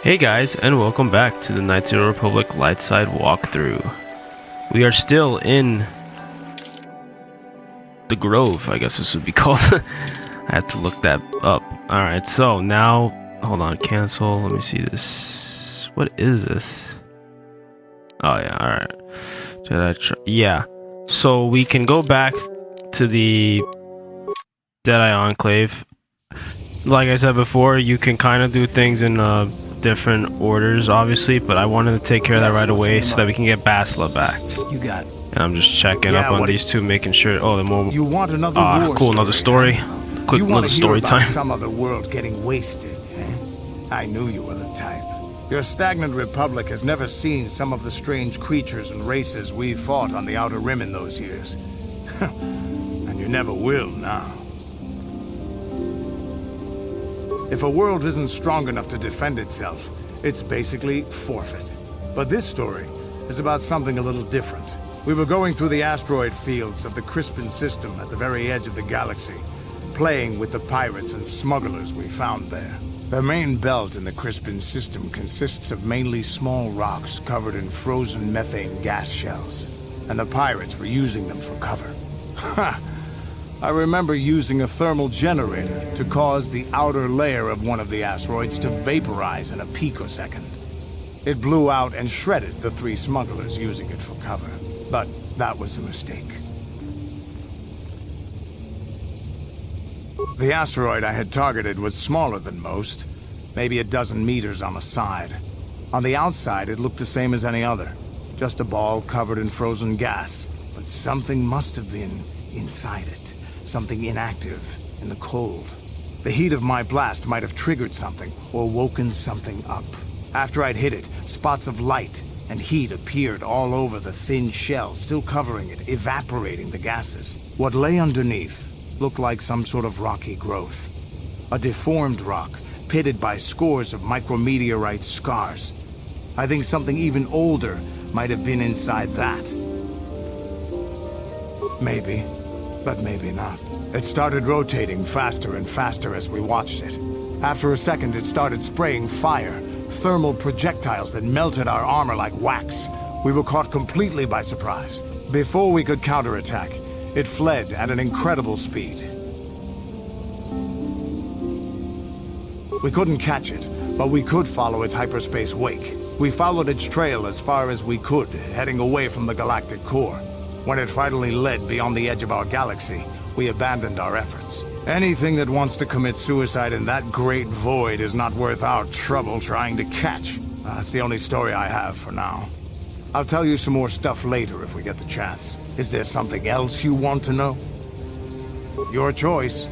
Hey guys, and welcome back to the Knights of the Republic lightside walkthrough. We are still in the Grove, I guess this would be called. I had to look that up. Alright, so now, hold on, cancel, let me see this. What is this? Oh yeah, alright. Yeah, so we can go back to the Jedi enclave. Like I said before, you can kind of do things in different orders, obviously, but I wanted to take care of that right away so that we can get Basla back. You got it. And I'm just checking up on these two, making sure. Oh, the more. You want another war cool, another story. Huh? Quick, you another story about time. Some other world getting wasted, eh? I knew you were the type. Your stagnant republic has never seen some of the strange creatures and races we fought on the Outer Rim in those years. And you never will now. If a world isn't strong enough to defend itself, it's basically forfeit. But this story is about something a little different. We were going through the asteroid fields of the Crispin system at the very edge of the galaxy, playing with the pirates and smugglers we found there. The main belt in the Crispin system consists of mainly small rocks covered in frozen methane gas shells, and the pirates were using them for cover. Ha! I remember using a thermal generator to cause the outer layer of one of the asteroids to vaporize in a picosecond. It blew out and shredded the three smugglers using it for cover. But that was a mistake. The asteroid I had targeted was smaller than most, maybe a dozen meters on a side. On the outside, it looked the same as any other, just a ball covered in frozen gas. But something must have been inside it. Something inactive, in the cold. The heat of my blast might have triggered something, or woken something up. After I'd hit it, spots of light and heat appeared all over the thin shell, still covering it, evaporating the gases. What lay underneath looked like some sort of rocky growth. A deformed rock, pitted by scores of micrometeorite scars. I think something even older might have been inside that. Maybe. But maybe not. It started rotating faster and faster as we watched it. After a second, it started spraying fire, thermal projectiles that melted our armor like wax. We were caught completely by surprise. Before we could counterattack, it fled at an incredible speed. We couldn't catch it, but we could follow its hyperspace wake. We followed its trail as far as we could, heading away from the galactic core. When it finally led beyond the edge of our galaxy, we abandoned our efforts. Anything that wants to commit suicide in that great void is not worth our trouble trying to catch. That's the only story I have for now. I'll tell you some more stuff later if we get the chance. Is there something else you want to know? Your choice.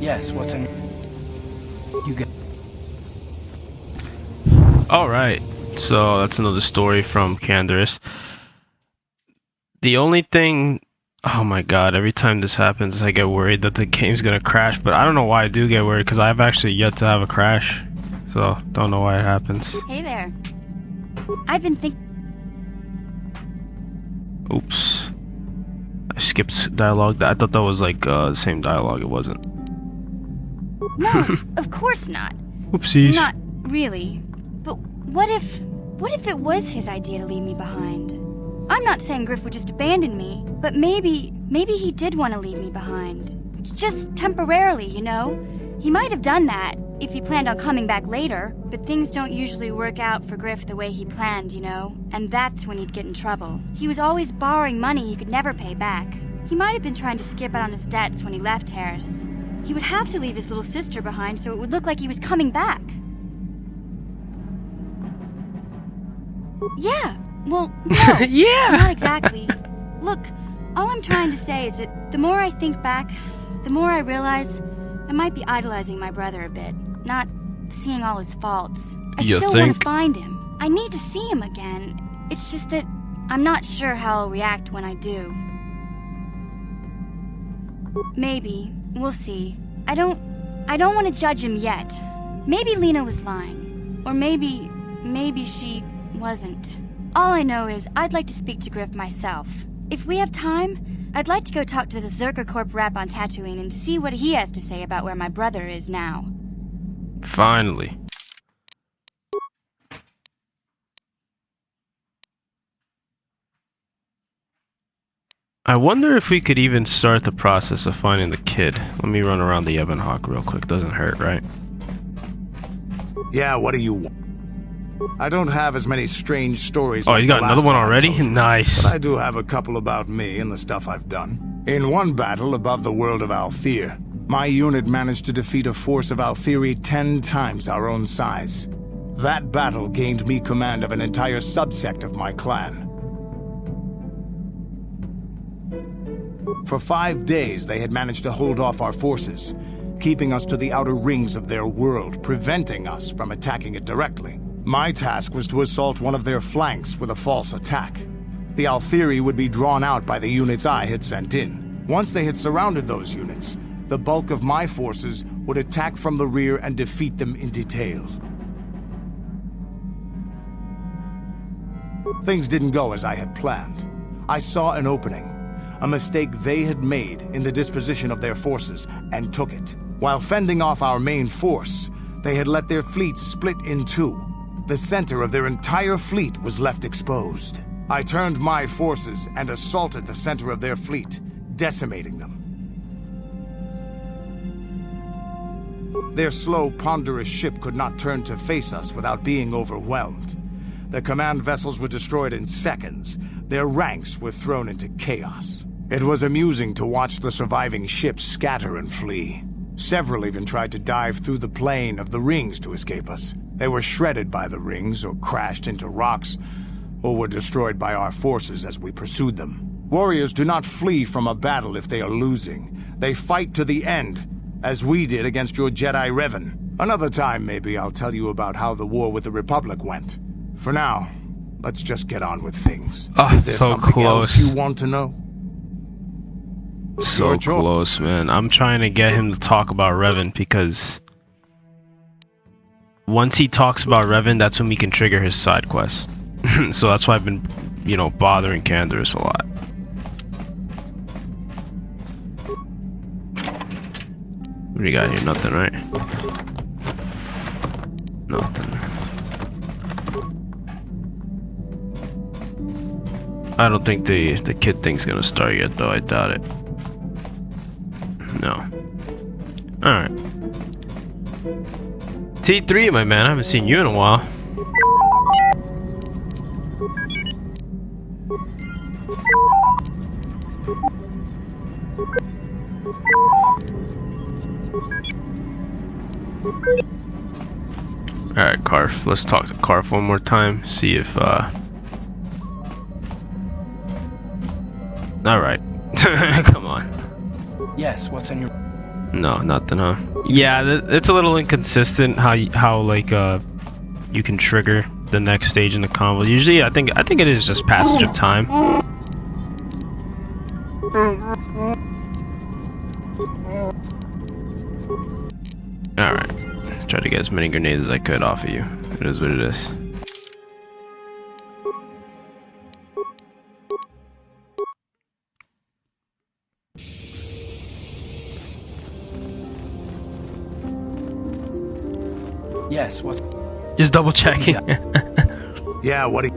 Yes, what's in... You get... Alright, so that's another story from Taris. The only thing... Oh my god, every time this happens I get worried that the game's gonna crash, but I don't know why I do get worried, because I've actually yet to have a crash. So, don't know why it happens. Hey there. I've been Oops. I skipped dialogue. I thought that was like the same dialogue, it wasn't. No, of course not. Oopsies. Not really. But what if it was his idea to leave me behind? I'm not saying Griff would just abandon me, but maybe he did want to leave me behind. Just temporarily, you know? He might have done that if he planned on coming back later, but things don't usually work out for Griff the way he planned, you know? And that's when he'd get in trouble. He was always borrowing money he could never pay back. He might have been trying to skip out on his debts when he left Taris. He would have to leave his little sister behind so it would look like he was coming back. Yeah, well, no, Yeah! not exactly. Look, all I'm trying to say is that the more I think back, the more I realize I might be idolizing my brother a bit, not seeing all his faults. I still want to find him. I need to see him again. It's just that I'm not sure how I'll react when I do. Maybe. We'll see. I don't want to judge him yet. Maybe Lena was lying. Or maybe she wasn't. All I know is I'd like to speak to Griff myself. If we have time, I'd like to go talk to the Zerka Corp rep on Tatooine and see what he has to say about where my brother is now. Finally. I wonder if we could even start the process of finding the kid. Let me run around the Ebon Hawk real quick. Doesn't hurt, right? Yeah, what do you want? I don't have as many strange stories. Oh, like he's got the another last one I already? told you, Nice. But I do have a couple about me and the stuff I've done. In one battle above the world of Althir, my unit managed to defeat a force of Althiri 10 times our own size. That battle gained me command of an entire subsect of my clan. For 5 days, they had managed to hold off our forces, keeping us to the outer rings of their world, preventing us from attacking it directly. My task was to assault one of their flanks with a false attack. The Althiri would be drawn out by the units I had sent in. Once they had surrounded those units, the bulk of my forces would attack from the rear and defeat them in detail. Things didn't go as I had planned. I saw an opening, a mistake they had made in the disposition of their forces, and took it. While fending off our main force, they had let their fleet split in two. The center of their entire fleet was left exposed. I turned my forces and assaulted the center of their fleet, decimating them. Their slow, ponderous ship could not turn to face us without being overwhelmed. The command vessels were destroyed in seconds. Their ranks were thrown into chaos. It was amusing to watch the surviving ships scatter and flee. Several even tried to dive through the plane of the rings to escape us. They were shredded by the rings, or crashed into rocks, or were destroyed by our forces as we pursued them. Warriors do not flee from a battle if they are losing. They fight to the end, as we did against your Jedi Revan. Another time, maybe, I'll tell you about how the war with the Republic went. For now, let's just get on with things. Oh, Is there so something close. else you want to know? So Your choice. close, man. I'm trying to get him to talk about Revan because once he talks about Revan, that's when we can trigger his side quest. So that's why I've been, bothering Canderous a lot. What do you got here? Nothing, right? Nothing. I don't think the kid thing's gonna start yet, though. I doubt it. No. Alright. T3, my man. I haven't seen you in a while. Alright, Karf. Let's talk to Karf one more time. See if, Alright. Come on. Yes, what's on your... No, nothing, huh? Yeah, it's a little inconsistent how you can trigger the next stage in the convo. Usually, I think it is just passage of time. Alright. Let's try to get as many grenades as I could off of you. It is what it is. Yes, what's... Just double checking. Yeah, what do you...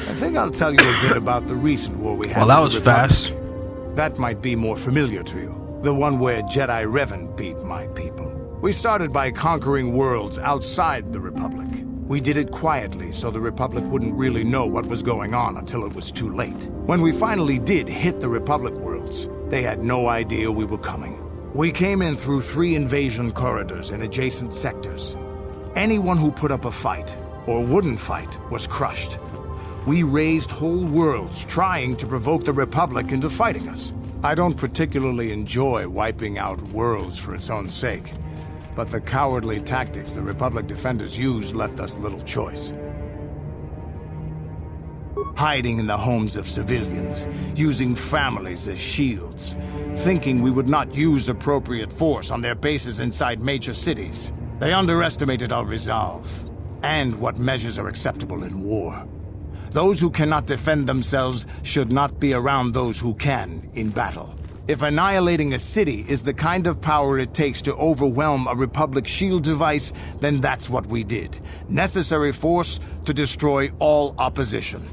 I think I'll tell you a bit about the recent war we had. Well, that with was the Republic. fast. That might be more familiar to you. The one where Jedi Revan beat my people. We started by conquering worlds outside the Republic. We did it quietly so the Republic wouldn't really know what was going on until it was too late. When we finally did hit the Republic worlds, they had no idea we were coming. We came in through 3 invasion corridors in adjacent sectors. Anyone who put up a fight, or wouldn't fight, was crushed. We razed whole worlds trying to provoke the Republic into fighting us. I don't particularly enjoy wiping out worlds for its own sake, but the cowardly tactics the Republic defenders used left us little choice. Hiding in the homes of civilians, using families as shields, thinking we would not use appropriate force on their bases inside major cities. They underestimated our resolve, and what measures are acceptable in war. Those who cannot defend themselves should not be around those who can in battle. If annihilating a city is the kind of power it takes to overwhelm a Republic shield device, then that's what we did. Necessary force to destroy all opposition.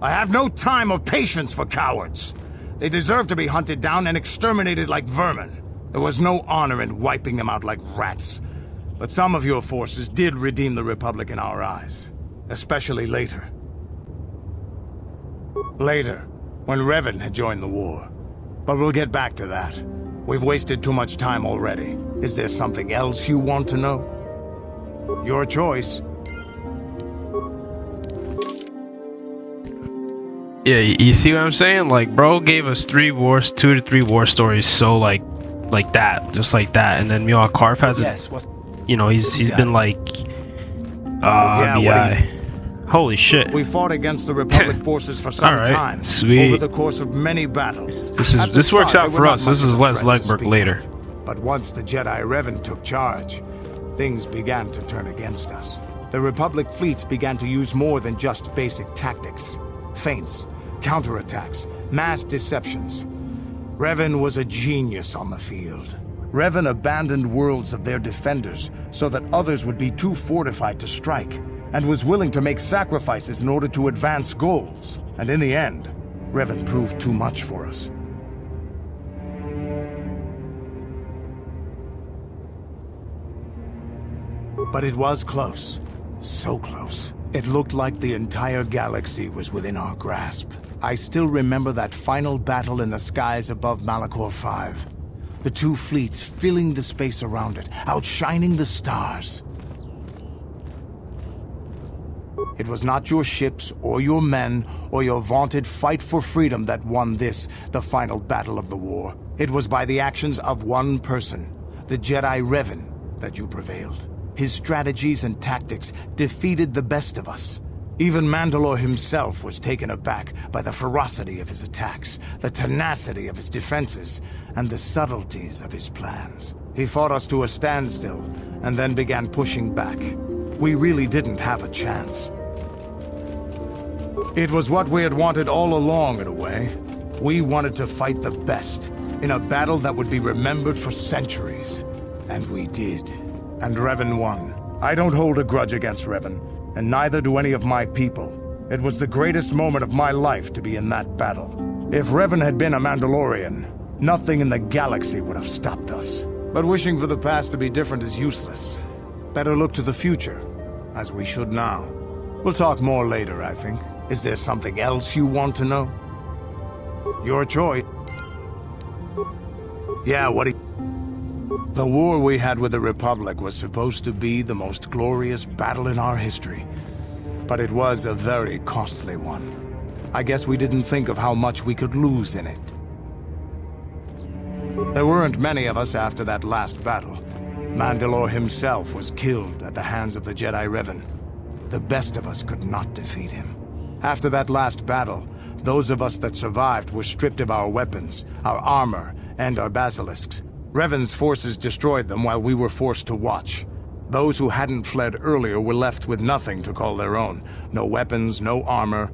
I have no time or patience for cowards. They deserve to be hunted down and exterminated like vermin. There was no honor in wiping them out like rats. But some of your forces did redeem the Republic in our eyes. Especially later. Later, when Revan had joined the war. But we'll get back to that. We've wasted too much time already. Is there something else you want to know? Your choice. Yeah, you see what I'm saying? Like, bro gave us 2 to 3 war stories, so like that, just like that. And then meanwhile, Karf has Yes, what's... you know, he's been like, Yeah, holy shit. We fought against the Republic forces for some time. Sweet. Over the course of many battles. This works out for us. This is less legwork later. But once the Jedi Revan took charge, things began to turn against us. The Republic fleets began to use more than just basic tactics. Feints, counterattacks, mass deceptions. Revan was a genius on the field. Revan abandoned worlds of their defenders so that others would be too fortified to strike, and was willing to make sacrifices in order to advance goals. And in the end, Revan proved too much for us. But it was close. So close. It looked like the entire galaxy was within our grasp. I still remember that final battle in the skies above Malachor 5. The 2 fleets filling the space around it, outshining the stars. It was not your ships, or your men, or your vaunted fight for freedom that won this, the final battle of the war. It was by the actions of one person, the Jedi Revan, that you prevailed. His strategies and tactics defeated the best of us. Even Mandalore himself was taken aback by the ferocity of his attacks, the tenacity of his defenses, and the subtleties of his plans. He fought us to a standstill, and then began pushing back. We really didn't have a chance. It was what we had wanted all along, in a way. We wanted to fight the best, in a battle that would be remembered for centuries. And we did. And Revan won. I don't hold a grudge against Revan, and neither do any of my people. It was the greatest moment of my life to be in that battle. If Revan had been a Mandalorian, nothing in the galaxy would have stopped us. But wishing for the past to be different is useless. Better look to the future, as we should now. We'll talk more later, I think. Is there something else you want to know? Your choice. Yeah, what do you... The war we had with the Republic was supposed to be the most glorious battle in our history. But it was a very costly one. I guess we didn't think of how much we could lose in it. There weren't many of us after that last battle. Mandalore himself was killed at the hands of the Jedi Revan. The best of us could not defeat him. After that last battle, those of us that survived were stripped of our weapons, our armor, and our basilisks. Revan's forces destroyed them while we were forced to watch. Those who hadn't fled earlier were left with nothing to call their own. No weapons, no armor,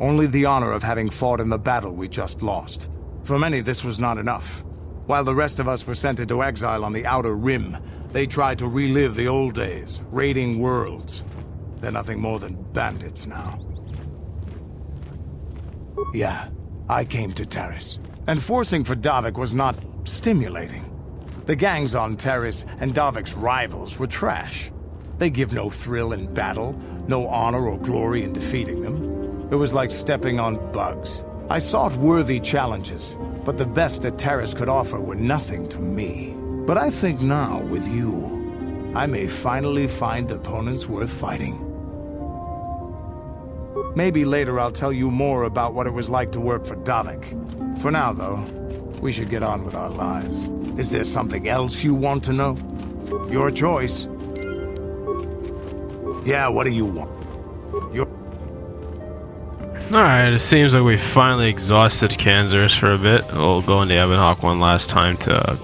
only the honor of having fought in the battle we just lost. For many, this was not enough. While the rest of us were sent into exile on the Outer Rim, they tried to relive the old days, raiding worlds. They're nothing more than bandits now. Yeah, I came to Taris. And forcing for Davik was not stimulating. The gangs on Taris and Davik's rivals were trash. They give no thrill in battle, no honor or glory in defeating them. It was like stepping on bugs. I sought worthy challenges, but the best that Taris could offer were nothing to me. But I think now, with you, I may finally find opponents worth fighting. Maybe later I'll tell you more about what it was like to work for Davik. For now, though, we should get on with our lives. Is there something else you want to know? Your choice. Yeah, what do you want? Alright, it seems like we finally exhausted Kansas for a bit. We'll go into Ebon Hawk one last time to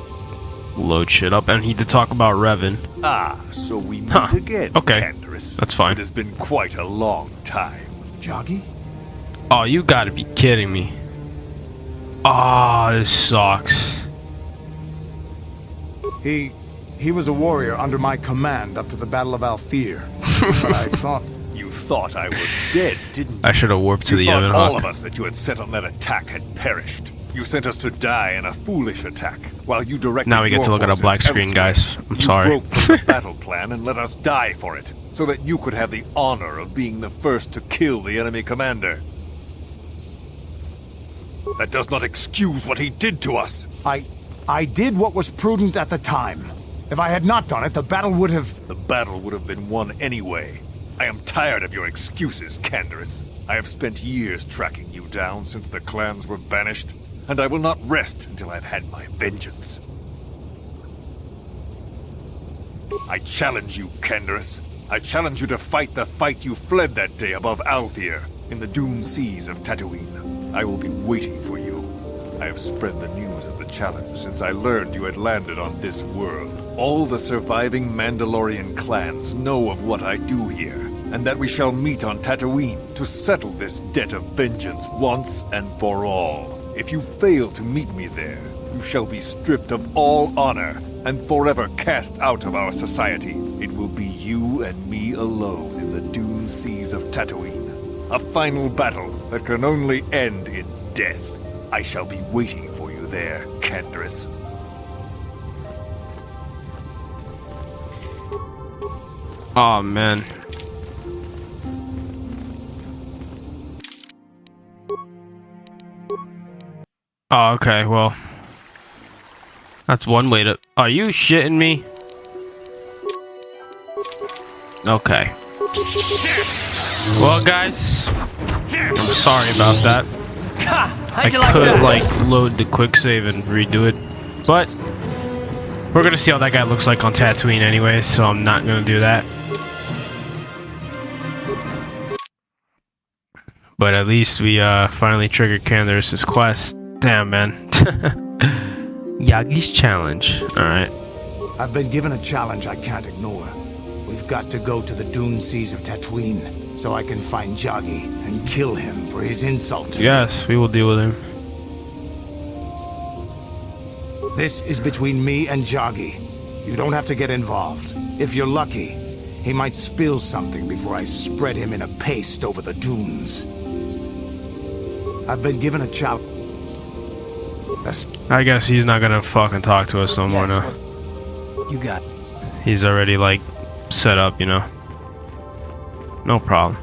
load shit up. And he did talk about Revan. Ah, so we meet Huh. again, Okay. Taris. That's fine. It has been quite a long time. Joggy? Oh, you gotta be kidding me. Oh, this sucks. He was a warrior under my command up to the Battle of Althir. But I thought... You thought I was dead, didn't you? I should have warped to You the thought Evan all Hawk. of us that you had set on that attack had perished. You sent us to die in a foolish attack, while you directed Now we get your to look at a forces black screen, elsewhere. guys. I'm You sorry. broke from the battle plan and let us die for it, so that you could have the honor of being the first to kill the enemy commander. That does not excuse what he did to us. I did what was prudent at the time. If I had not done it, the battle would have... The battle would have been won anyway. I am tired of your excuses, Candaris. I have spent years tracking you down since the clans were banished, and I will not rest until I've had my vengeance. I challenge you, Candaris. I challenge you to fight the fight you fled that day above Althir, in the doomed seas of Tatooine. I will be waiting for you. I have spread the news of the challenge since I learned you had landed on this world. All the surviving Mandalorian clans know of what I do here, and that we shall meet on Tatooine to settle this debt of vengeance once and for all. If you fail to meet me there, you shall be stripped of all honor and forever cast out of our society. It will be you and me alone in the doomed seas of Tatooine. A final battle that can only end in death. I shall be waiting for you there, Candaris. Oh, man. Oh, okay, well. That's one way to... Are you shitting me? Okay. Well, guys, I'm sorry about that. I could, like, load the quick save and redo it, but we're gonna see how that guy looks like on Tatooine anyway, so I'm not gonna do that. But at least we finally triggered Candaris' quest. Damn, man. Yagi's challenge. Alright. I've been given a challenge I can't ignore. We've got to go to the dune seas of Tatooine, so I can find Joggy and kill him for his insult to me. Yes, we will deal with him. This is between me and Joggy. You don't have to get involved. If you're lucky, he might spill something before I spread him in a paste over the dunes. I've been given a challenge. I guess he's not gonna fucking talk to us no more now. You got. He's already, like, set up, you know. No problem.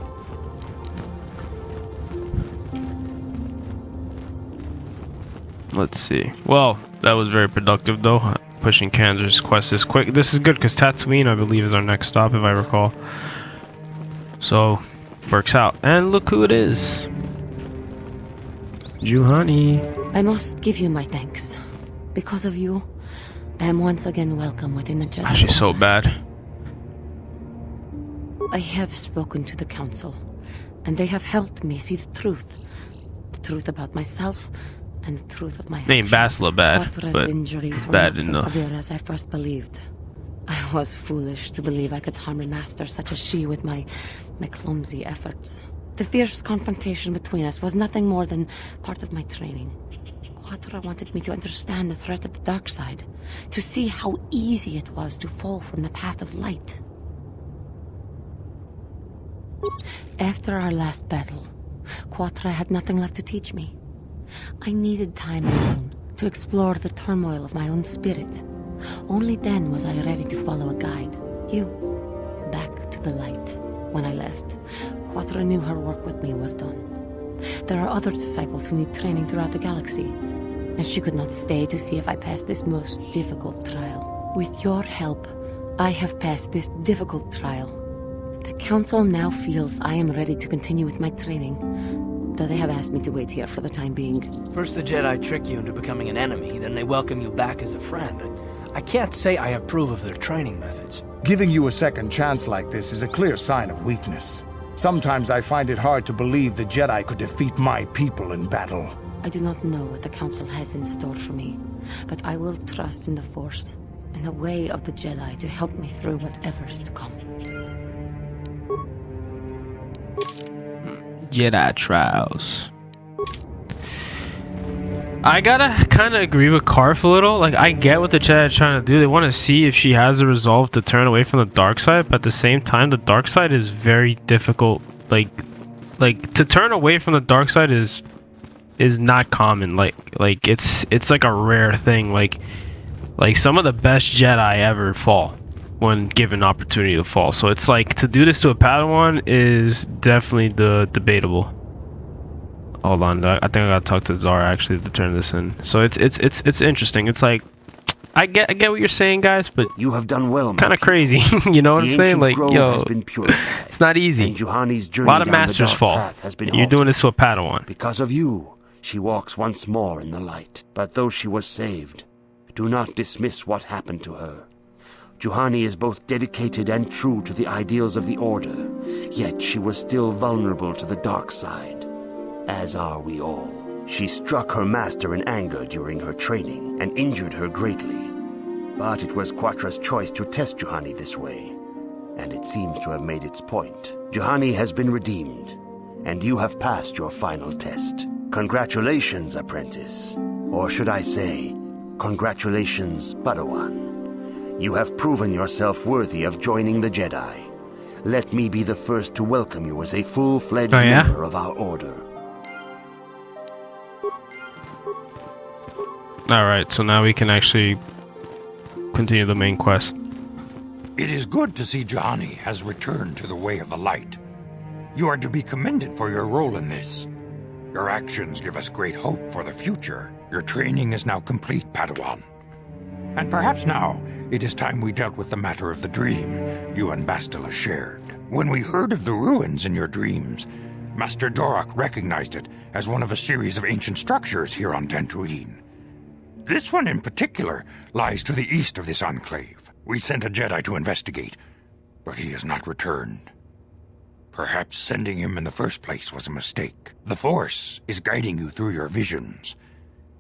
Let's see. Well, that was very productive, though. Pushing Candaris' quest this quick. This is good because Tatooine, I believe, is our next stop, if I recall. So, works out. And look who it is. Juhani. I must give you my thanks. Because of you, I am once again welcome within the Jedi. She's so bad. I have spoken to the Council, and they have helped me see the truth. The truth about myself, and the truth of my Name actions. Basla bad, Quatra's but injuries it's were bad not enough. so severe as I first believed. I was foolish to believe I could harm a master such as she with my clumsy efforts. The fierce confrontation between us was nothing more than part of my training. Quatra wanted me to understand the threat of the dark side, to see how easy it was to fall from the path of light. After our last battle, Quatra had nothing left to teach me. I needed time alone to explore the turmoil of my own spirit. Only then was I ready to follow a guide. You. Back to the light. When I left, Quatra knew her work with me was done. There are other disciples who need training throughout the galaxy, and she could not stay to see if I passed this most difficult trial. With your help, I have passed this difficult trial. The Council now feels I am ready to continue with my training, though they have asked me to wait here for the time being. First the Jedi trick you into becoming an enemy, then they welcome you back as a friend. I can't say I approve of their training methods. Giving you a second chance like this is a clear sign of weakness. Sometimes I find it hard to believe the Jedi could defeat my people in battle. I do not know what the Council has in store for me, but I will trust in the Force in the way of the Jedi to help me through whatever is to come. Jedi trials. I gotta kind of agree with Karf a little. Like, I get what the Jedi are trying to do. They want to see if she has the resolve to turn away from the dark side, but at the same time, the dark side is very difficult. Like to turn away from the dark side is not common. Like it's like a rare thing. Like some of the best Jedi ever fall when given opportunity to fall. So it's like, to do this to a Padawan is definitely debatable. Hold on, I think I gotta talk to Zara actually to turn this in. So it's interesting. It's like, I get what you're saying, guys, but you have done well. Kind of crazy. You know what I'm saying? Like, yo, it's not easy. A lot of masters fall. You're doing this to a Padawan. Because of you, she walks once more in the light. But though she was saved, do not dismiss what happened to her. Juhani is both dedicated and true to the ideals of the Order, yet she was still vulnerable to the dark side, as are we all. She struck her master in anger during her training and injured her greatly. But it was Quatra's choice to test Juhani this way, and it seems to have made its point. Juhani has been redeemed, and you have passed your final test. Congratulations, apprentice. Or should I say, congratulations, Padawan. You have proven yourself worthy of joining the Jedi. Let me be the first to welcome you as a full-fledged member of our Order. Alright, so now we can actually continue the main quest. It is good to see Juhani has returned to the way of the light. You are to be commended for your role in this. Your actions give us great hope for the future. Your training is now complete, Padawan. And perhaps now, it is time we dealt with the matter of the dream you and Bastila shared. When we heard of the ruins in your dreams, Master Dorak recognized it as one of a series of ancient structures here on Tatooine. This one in particular lies to the east of this enclave. We sent a Jedi to investigate, but he has not returned. Perhaps sending him in the first place was a mistake. The Force is guiding you through your visions.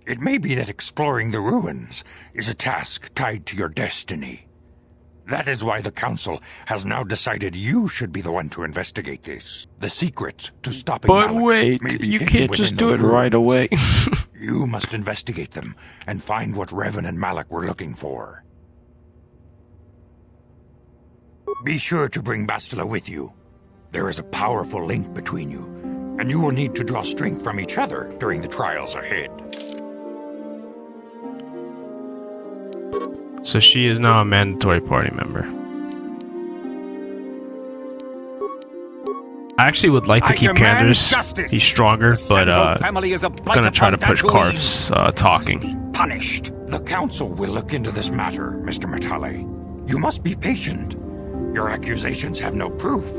It may be that exploring the ruins is a task tied to your destiny. That is why the Council has now decided you should be the one to investigate this. The secret to stopping But Malak wait, you can't just do it right away. You must investigate them and find what Revan and Malak were looking for. Be sure to bring Bastila with you. There is a powerful link between you, and you will need to draw strength from each other during the trials ahead. So she is now a mandatory party member. I actually would like to keep Candace. He's stronger, but gonna try to push Karf's talking. Punished. The Council will look into this matter, Mr. Matale. You must be patient. Your accusations have no proof,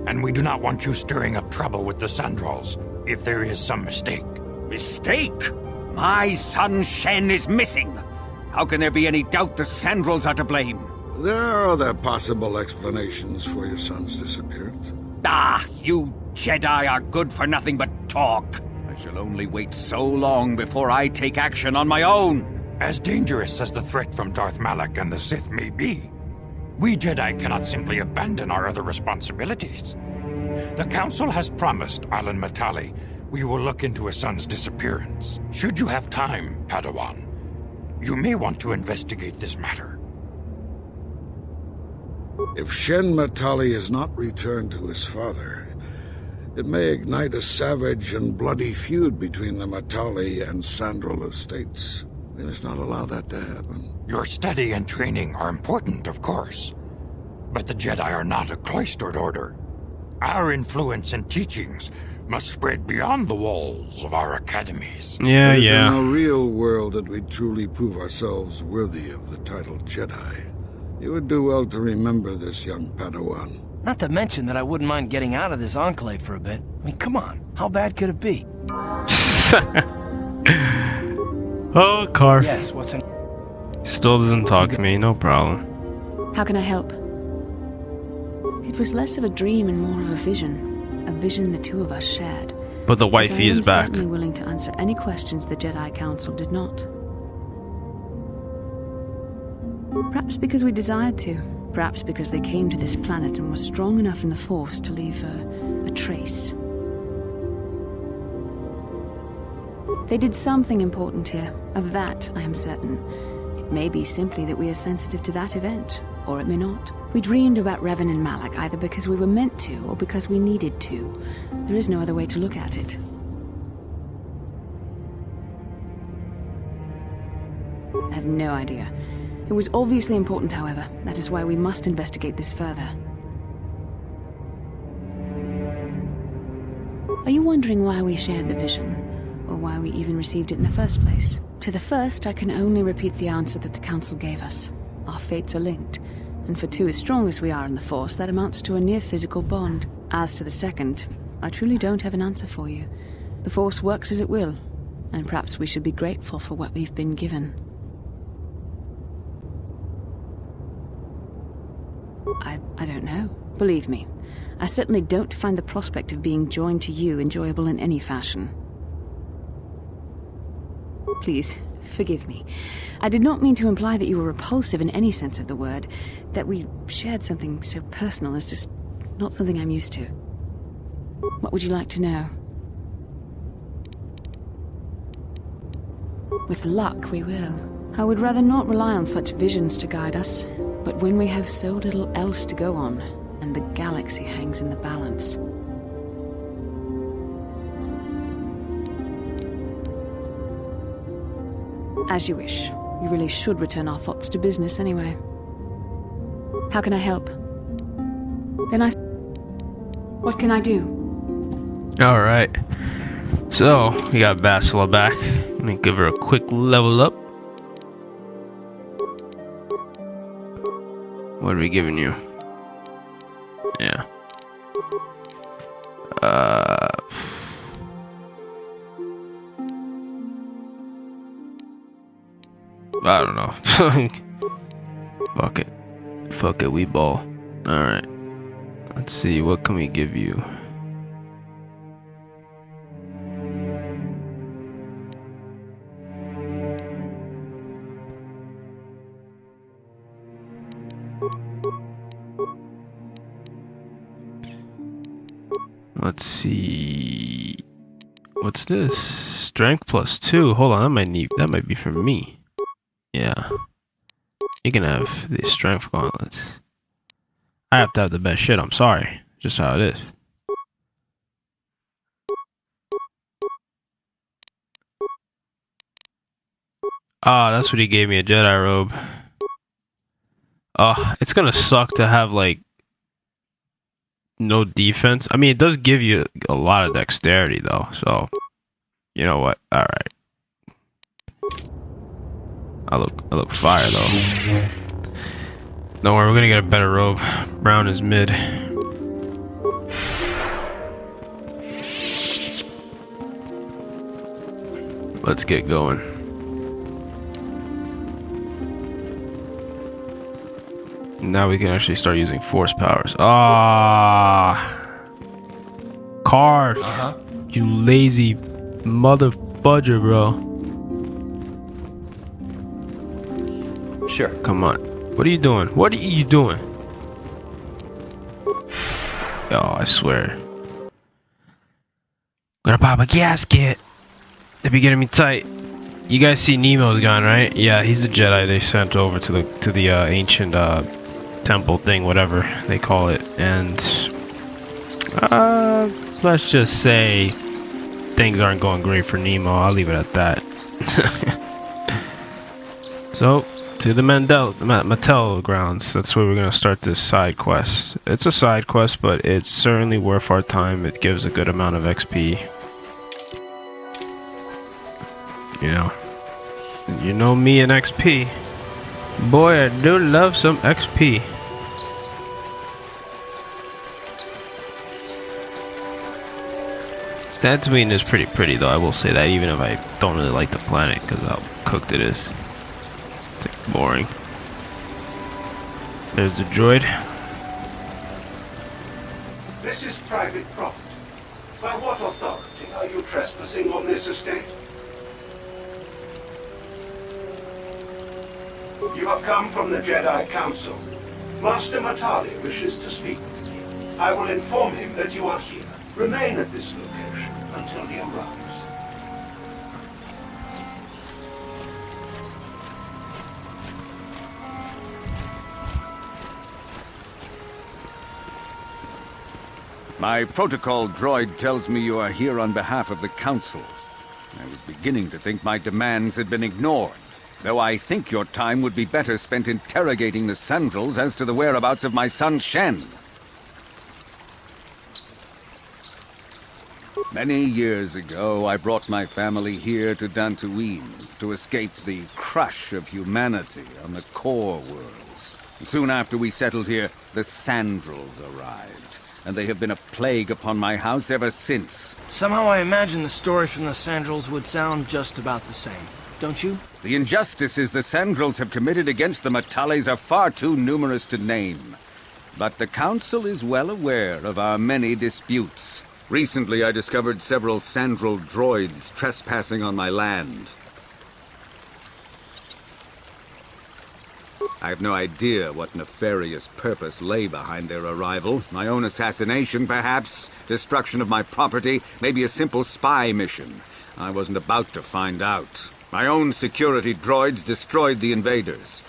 and we do not want you stirring up trouble with the Sandrals if there is some mistake. Mistake? My son Shen is missing. How can there be any doubt the Sandrals are to blame? There are other possible explanations for your son's disappearance. Ah, you Jedi are good for nothing but talk. I shall only wait so long before I take action on my own. As dangerous as the threat from Darth Malak and the Sith may be, we Jedi cannot simply abandon our other responsibilities. The Council has promised Alan Matale we will look into his son's disappearance. Should you have time, Padawan, you may want to investigate this matter. If Shen Matale is not returned to his father, it may ignite a savage and bloody feud between the Matale and Sandral estates. We must not allow that to happen. Your study and training are important, of course, but the Jedi are not a cloistered order. Our influence and teachings must spread beyond the walls of our academies. Yeah. In a real world that we truly prove ourselves worthy of the title Jedi. You would do well to remember this, young Padawan. Not to mention that I wouldn't mind getting out of this enclave for a bit. I mean, come on. How bad could it be? Oh, Karf. Yes, what's in... Still doesn't talk to me, no problem. How can I help? It was less of a dream and more of a vision the two of us shared. But the wifey is back. I am certainly willing to answer any questions the Jedi Council did not. Perhaps because we desired to. Perhaps because they came to this planet and were strong enough in the Force to leave a trace. They did something important here. Of that, I am certain. It may be simply that we are sensitive to that event, or it may not. We dreamed about Revan and Malak either because we were meant to, or because we needed to. There is no other way to look at it. I have no idea. It was obviously important, however. That is why we must investigate this further. Are you wondering why we shared the vision? Or why we even received it in the first place? To the first, I can only repeat the answer that the Council gave us. Our fates are linked, and for two as strong as we are in the Force, that amounts to a near-physical bond. As to the second, I truly don't have an answer for you. The Force works as it will, and perhaps we should be grateful for what we've been given. I don't know. Believe me, I certainly don't find the prospect of being joined to you enjoyable in any fashion. Please, forgive me. I did not mean to imply that you were repulsive in any sense of the word. That we shared something so personal is just not something I'm used to. What would you like to know? With luck, we will. I would rather not rely on such visions to guide us, but when we have so little else to go on, and the galaxy hangs in the balance. As you wish. You really should return our thoughts to business anyway. How can I help? What can I do? Alright. So, we got Basila back. I'm gonna give her a quick level up. What are we giving you? Yeah. I don't know. Fuck it, we ball. Alright. Let's see, what can we give you? Let's see. What's this? Strength +2. Hold on, that might be for me. Yeah. You can have the strength gauntlets. I have to have the best shit, I'm sorry. Just how it is. Ah, that's what he gave me, a Jedi robe. It's gonna suck to have, like, no defense. I mean, it does give you a lot of dexterity, though, so... You know what? Alright. I look fire, though. Don't worry, we're gonna get a better robe. Brown is mid. Let's get going. Now we can actually start using force powers. Carve! You lazy mother fudger, bro. Sure. Come on. What are you doing? What are you doing? Yo, I swear. I'm gonna pop a gasket. They be getting me tight. You guys see Nemo's gun, right? Yeah, he's a Jedi they sent over to the ancient temple thing, whatever they call it. And let's just say things aren't going great for Nemo. I'll leave it at that. So, to the Mattel grounds. That's where we're gonna start this side quest. It's a side quest, but it's certainly worth our time. It gives a good amount of XP. You know me and XP. Boy, I do love some XP. Tatooine is pretty pretty, though. I will say that, even if I don't really like the planet because of how cooked it is. It's like boring. There's the droid. This is private property. By what authority are you trespassing on this estate? You have come from the Jedi Council. Master Matali wishes to speak with me. I will inform him that you are here. Remain at this location until he arrives. My protocol droid tells me you are here on behalf of the Council. I was beginning to think my demands had been ignored, though I think your time would be better spent interrogating the Sandrels as to the whereabouts of my son Shen. Many years ago, I brought my family here to Dantooine to escape the crush of humanity on the core worlds. Soon after we settled here, the Sandrels arrived, and they have been a plague upon my house ever since. Somehow I imagine the story from the Sandrels would sound just about the same, don't you? The injustices the Sandrels have committed against the Matalis are far too numerous to name. But the Council is well aware of our many disputes. Recently, I discovered several Sandrel droids trespassing on my land. I have no idea what nefarious purpose lay behind their arrival. My own assassination, perhaps? Destruction of my property? Maybe a simple spy mission? I wasn't about to find out. My own security droids destroyed the invaders.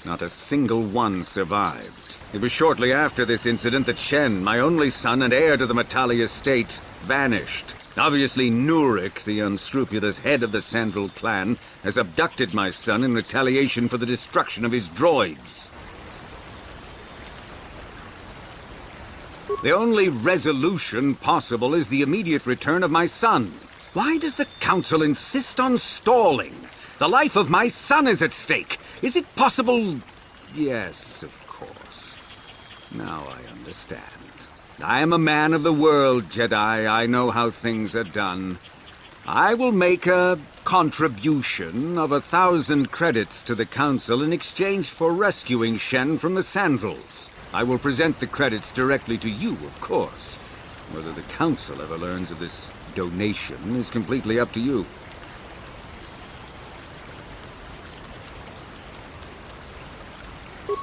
Not a single one survived. It was shortly after this incident that Shen, my only son and heir to the Matali estate, vanished. Obviously, Nurik, the unscrupulous head of the Sandrel clan, has abducted my son in retaliation for the destruction of his droids. The only resolution possible is the immediate return of my son. Why does the Council insist on stalling? The life of my son is at stake. Is it possible? Yes, of course. Now I understand. I am a man of the world, Jedi. I know how things are done. I will make a contribution of 1,000 credits to the Council in exchange for rescuing Shen from the Sandrels. I will present the credits directly to you, of course. Whether the Council ever learns of this donation is completely up to you.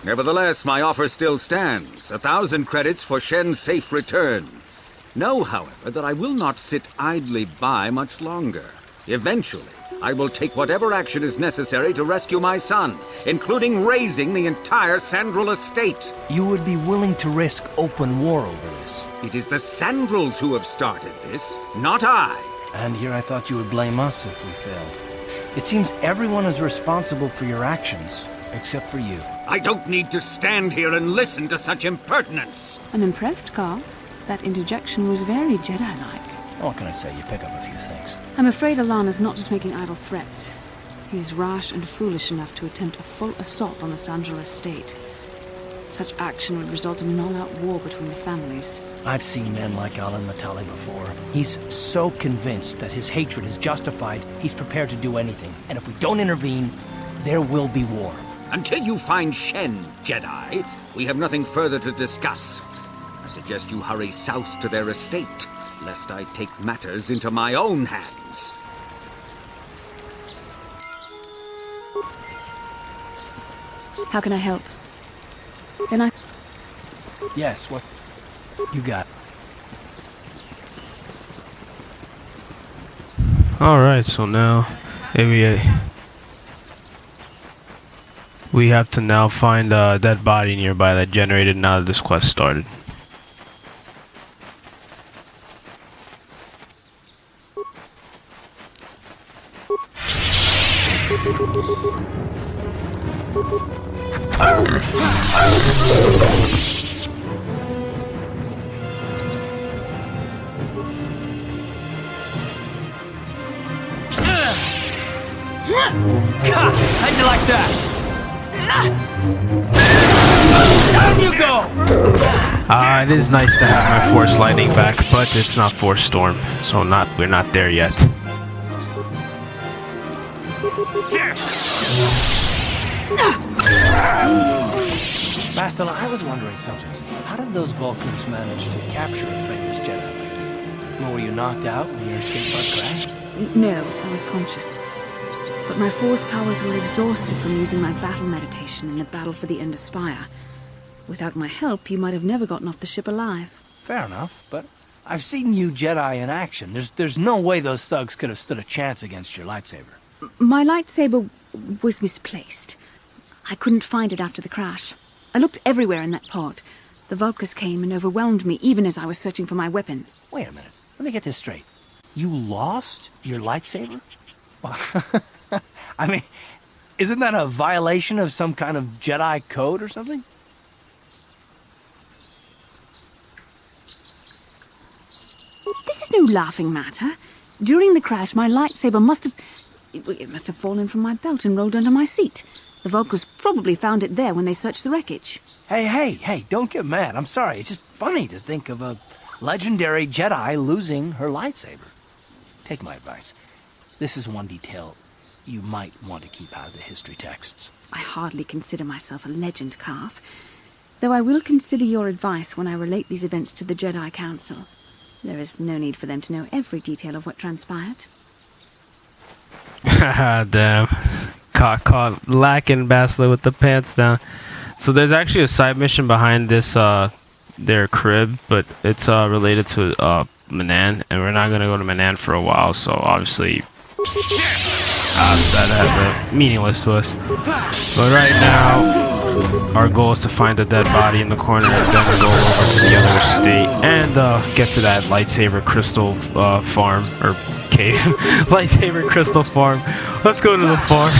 Nevertheless, my offer still stands. 1,000 credits for Shen's safe return. Know, however, that I will not sit idly by much longer. Eventually, I will take whatever action is necessary to rescue my son, including raising the entire Sandrel estate. You would be willing to risk open war over this? It is the Sandrels who have started this, not I. And here I thought you would blame us if we failed. It seems everyone is responsible for your actions, except for you. I don't need to stand here and listen to such impertinence. I'm impressed, Carl. That interjection was very Jedi-like. What can I say? You pick up a few things. I'm afraid Alana's not just making idle threats. He is rash and foolish enough to attempt a full assault on the Sandrel estate. Such action would result in an all-out war between the families. I've seen men like Alan Matali before. He's so convinced that his hatred is justified, he's prepared to do anything. And if we don't intervene, there will be war. Until you find Shen, Jedi, we have nothing further to discuss. I suggest you hurry south to their estate, lest I take matters into my own hands. How can I help? Then I... Yes, what... You got. Alright, so now maybe we have to now find a dead body nearby that generated now that this quest started. How'd you like that? Down you go! It is nice to have my Force Lightning back, but it's not Force Storm, so we're not there yet. Bastila, I was wondering something. How did those Vulcans manage to capture a famous Jedi like you? Were you knocked out when your escape pod crashed? No, I was conscious. but my force powers were exhausted from using my battle meditation in the battle for the Ender Spire. Without my help, you might have never gotten off the ship alive. Fair enough, but I've seen you Jedi in action. There's no way those thugs could have stood a chance against your lightsaber. My lightsaber was misplaced. I couldn't find it after the crash. I looked everywhere in that pod. The Vulkars came and overwhelmed me even as I was searching for my weapon. Wait a minute. Let me get this straight. You lost your lightsaber? I mean, isn't that a violation of some kind of Jedi code or something? This is no laughing matter. During the crash, my lightsaber must have fallen from my belt and rolled under my seat. The Vulkars probably found it there when they searched the wreckage. Hey, don't get mad. I'm sorry. It's just funny to think of a legendary Jedi losing her lightsaber. Take my advice. This is one detail you might want to keep out of the history texts. I hardly consider myself a legend, Calf, though I will consider your advice when I relate these events to the Jedi Council. There is no need for them to know every detail of what transpired. Damn. Caught lacking Bastila with the pants down. So there's actually a side mission behind this, their crib, but it's related to Manan, and we're not gonna go to Manan for a while, so obviously that has meaningless to us. But right now, our goal is to find the dead body in the corner, and then go over to the other estate and get to that lightsaber crystal farm or cave. Lightsaber crystal farm. Let's go to the farm.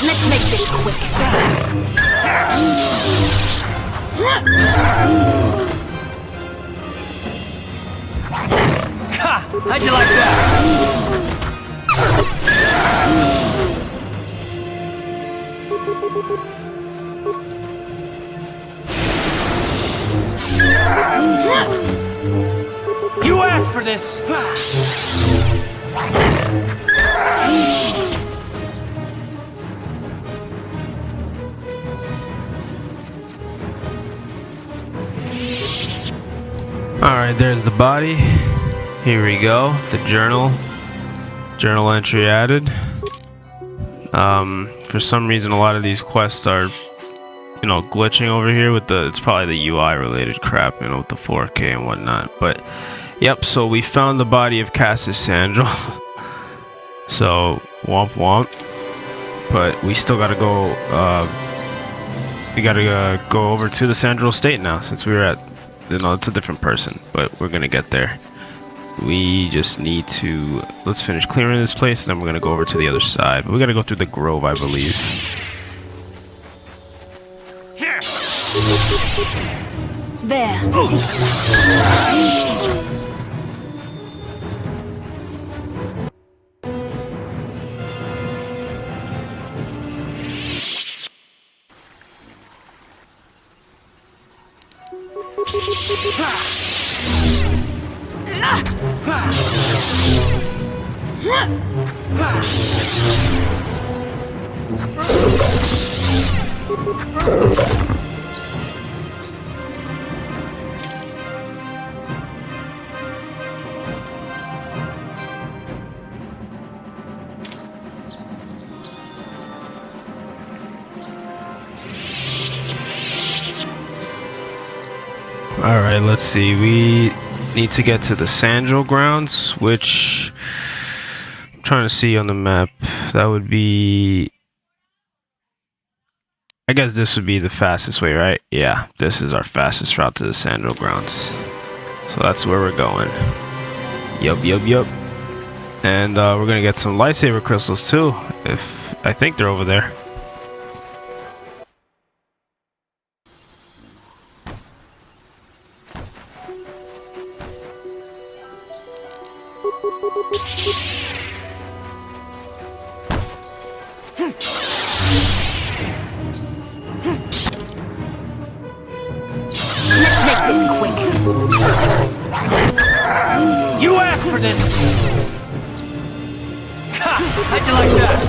Let's make this quick. Ha! How'd you like that? You asked for this! Alright, there's the body. Here we go. The journal. Journal entry added. For some reason a lot of these quests are, you know, glitching over here with the, it's probably the UI related crap, you know, with the 4K and whatnot. But yep, so we found the body of Cassius Sandral. So womp womp. But we still gotta go we gotta go over to the Sandral estate now, since we were at, you know, it's a different person, but we're gonna get there. We just need to, let's finish clearing this place, and then we're gonna go over to the other side. But we gotta go through the grove, I believe. There. Alright, let's see. We need to get to the Sandral grounds, which I'm trying to see on the map. That would be, I guess this would be the fastest way, right? Yeah, this is our fastest route to the Sandral grounds. So that's where we're going. Yup. And we're gonna get some lightsaber crystals too. I think they're over there. Let's make this quick. You asked for this! Ha! How'd you like that?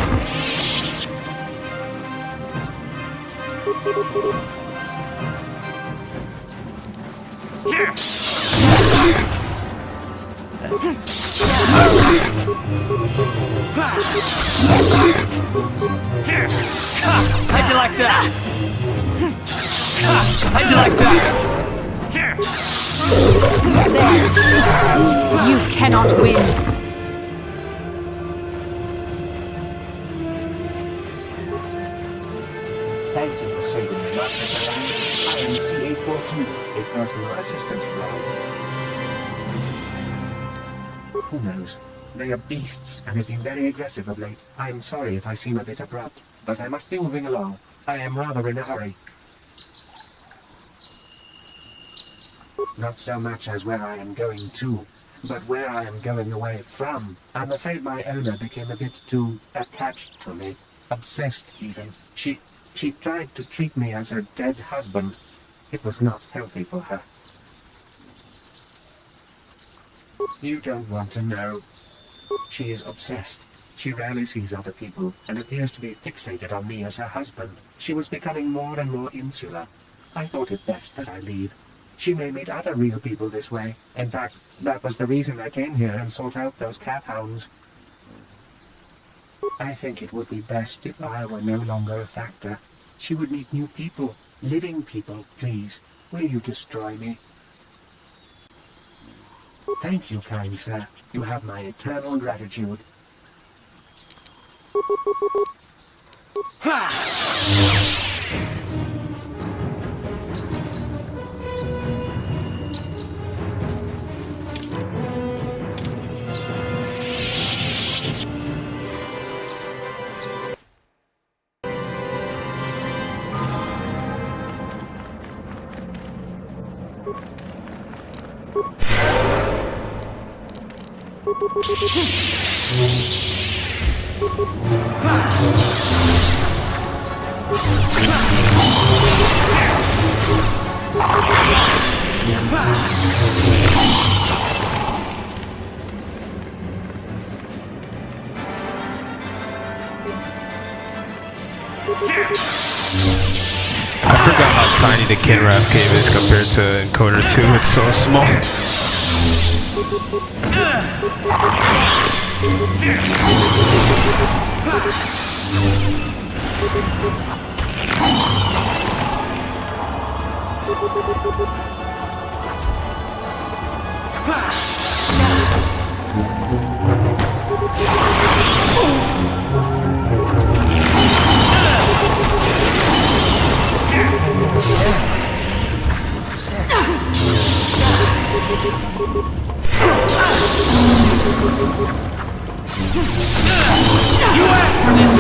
How'd you like that? How'd you like that? There. You cannot win. Thank you for saving me, Master Jedi. I am CA-14, a personal assistant of yours. Who knows? They are beasts and have been very aggressive of late. I am sorry if I seem a bit abrupt, but I must be moving along. I am rather in a hurry. Not so much as where I am going to, but where I am going away from. I'm afraid my owner became a bit too attached to me. Obsessed, even. She tried to treat me as her dead husband. It was not healthy for her. You don't want to know. She is obsessed. She rarely sees other people, and appears to be fixated on me as her husband. She was becoming more and more insular. I thought it best that I leave. She may meet other real people this way. In fact, that was the reason I came here and sought out those cat hounds. I think it would be best if I were no longer a factor. She would meet new people, living people, please. Will you destroy me? Thank you, kind sir. You have my eternal gratitude. I forgot how tiny the Kinrath cave is compared to Encoder 2, it's so small. You asked for this!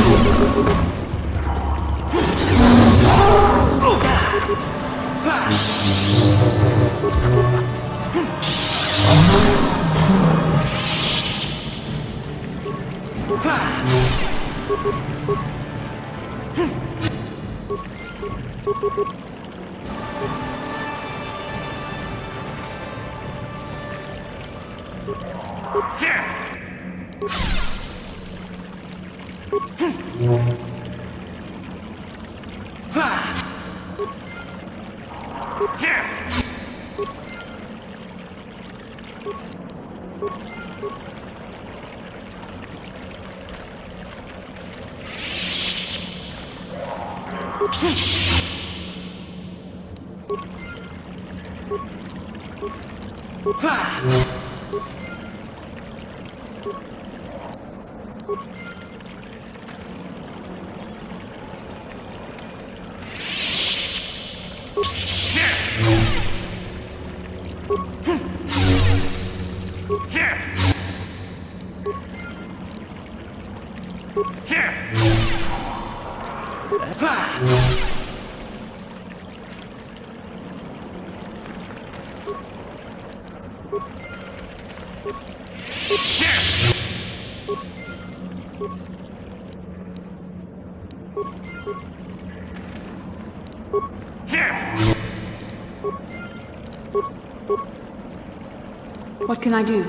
What can I do?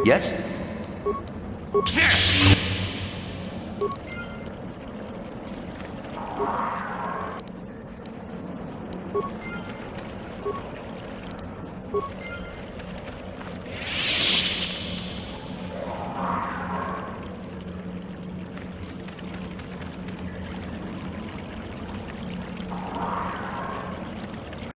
Yes?